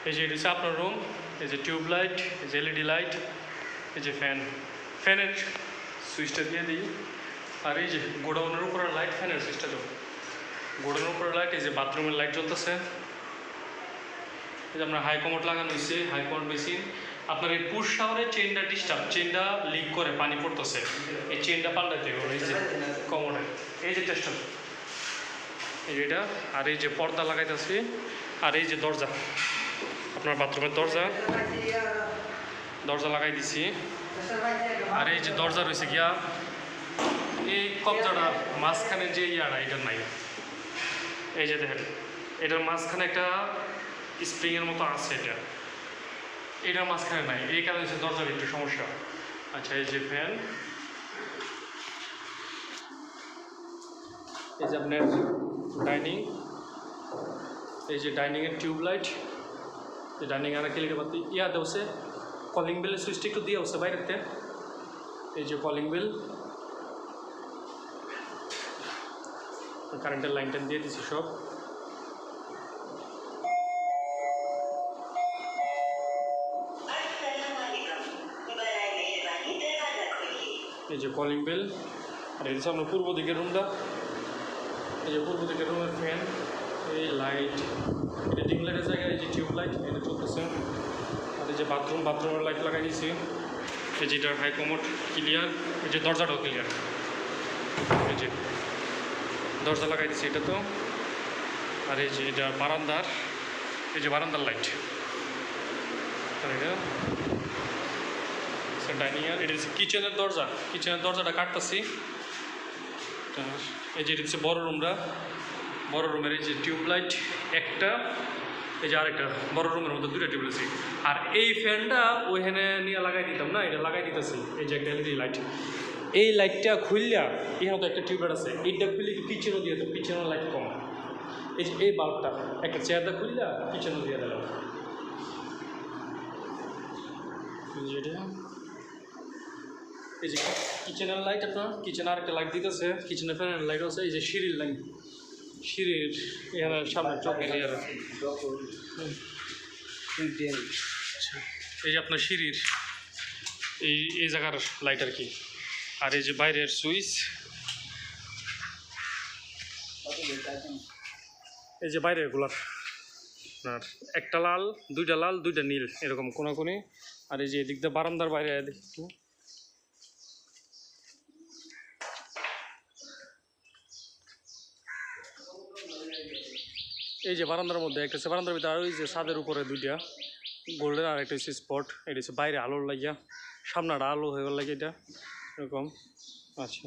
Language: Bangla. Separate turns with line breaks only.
এই যে এটা হচ্ছে আপনার রুম, এই যে টিউব লাইট, এই যে এলইডি লাইট, এই যে ফ্যান, ফ্যানের সুইচটা দিয়ে দিই। আর এই যে গোডাউনের উপরে লাইট, ফ্যানের সুইচটা দাও। গোডাউনের উপরে লাইট, এই যে বাথরুমের লাইট জ্বলতেছে। এই যে আপনার হাই কমোড লাগানো হয়েছে, হাই কমোড মেশিন। আপনার এই পুশ শাওয়ারের চেইনটা ডিস্টার্ব, চেইনটা লিক করে পানি পড়তেছে, এই চেইনটা পাল্টাইতে হবে। এই যে কমোডে এই যে টেস্টার, এই যে এটা। আর এই যে পর্দা লাগাইতেছি। আর এই যে দরজা, আপনার বাথরুমের দরজা, দরজা লাগাই দিছি। আর এই যে দরজা রয়েছে গিয়া, এই কবজাটা মাঝখানে যে ইয়াটা, এটা নাই। এই যে দেখেন, এটার মাঝখানে একটা স্প্রিংয়ের মতো আছে, এটার মাঝখানে নাই, এই কারণে হচ্ছে দরজার একটু সমস্যা। আচ্ছা, এই যে ফ্যান, এই যে আপনার ডাইনিং, এই যে ডাইনিংয়ের টিউব লাইট, যে ডাইনিং আর কেলিকে বাতি ইয়া দেওছে। কলিং বেলের সুইচটা একটু দিয়ে হচ্ছে বাইরেতে, এই যে কলিং বেল, কারেন্টের লাইন টাইন দিয়ে দিছি সব। এই যে কলিং বেল। আর এই হচ্ছে আপনার পূর্ব দিকের রুমটা, এই যে পূর্ব দিকের রুমের ফ্যান, এই লাইট, এটা ডিম লাইটের জায়গায় এই যে টিউব লাইট, এটা চলতেছে। আর এই যে বাথরুম, বাথরুমের লাইট লাগাই দিয়েছি। এই যে এটার হাই কমোড ক্লিয়ার, এই যে দরজাটাও ক্লিয়ার, এই যে দরজা লাগাই দিচ্ছি এটা তো। আর এই যে এটা বারান্দার, এই যে বারান্দার লাইট। আর এটা ডাইনিং, আর এটা হচ্ছে কিচেনের দরজা, কিচেনের দরজাটা কাটতেছি। এই যে এটা হচ্ছে বড় রুমটা, বড় রুমের এই যে টিউব লাইট একটা, এই যে আরেকটা, বড় রুমের মধ্যে দুইটা টিউব লাইট। আর এই ফ্যানটা ওইখানে নিয়ে লাগাই দিতাম না, এটা লাগাই দিতেছি। এই যে একটা এলইডি লাইট, এই লাইটটা খুললা এখানে তো একটা টিউব লাইট আছে, এইটা খুললে কি কিচেনও দিয়ে দেবো, কিচেনের লাইট কম। এই যে এই বাল্বটা একটা চেয়ারটা খুললা কিচেনও দিয়ে দিলাম। এই যে কিচেনের লাইট, আপনার কিচেনে আরেকটা লাইট দিতেছে, কিচেনের ফ্যানের লাইট আছে। এই যে সিঁড়ির লাইন, সিঁড়ির এখানে সামনে চোখের ইয়ার, এই যে আপনার সিঁড়ির এই জায়গার লাইট আর কি। আর এই যে বাইরের সুইচ, এই যে বাইরের গুলার আপনার একটা লাল, দুইটা নীল, এরকম কোনাকুনি। আর এই যে এদিক দিয়ে বারান্দার বাইরে একটু, এই যে বারান্দার মধ্যে একটা হচ্ছে বারান্দার ভিতরে, আর ওই যে ছাদের উপরে দুইটা গোল্ডেন, আর একটা হচ্ছে স্পট। এটা হচ্ছে বাইরে আলোর লাগিয়া, সামনাটা আলো হয়ে গেল লাগে এটা এরকম। আচ্ছা,